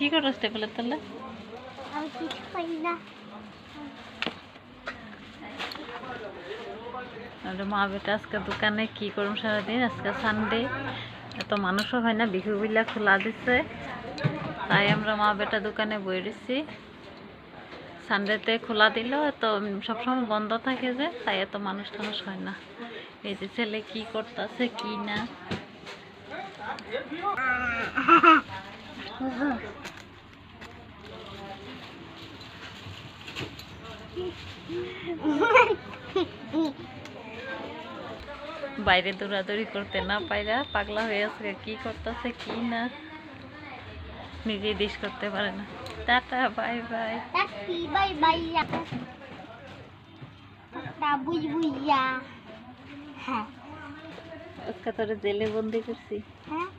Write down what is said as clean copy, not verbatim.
কি করছ টেবিলের তলে? আমি কিছু পাই না। মা বেটা আজকে দোকানে কি করুম সারাদিন, আজকে সানডে, এত মানুষও হয় না, বিহু বিলা খোলা দিছে, তাই আমরা মা বেটা দোকানে বই রয়েছি। সানডেতে খোলা দিল, তো সবসময় বন্ধ থাকে যে, তাই এত মানুষ টানুষ হয় না। এই যে ছেলে কি করতেছে কি না। বাইরে দৌড়াদৌড়ি করতে না পাইরা পাগলা হয়ে আছে, কি করতেছে কি না নিজেই ডিশ করতে পারে না। Tata bye bye. Bye bye. বুই বুইয়া। হ্যাঁ, আজকে তোরে জেলে বন্দি করছি। হ্যাঁ।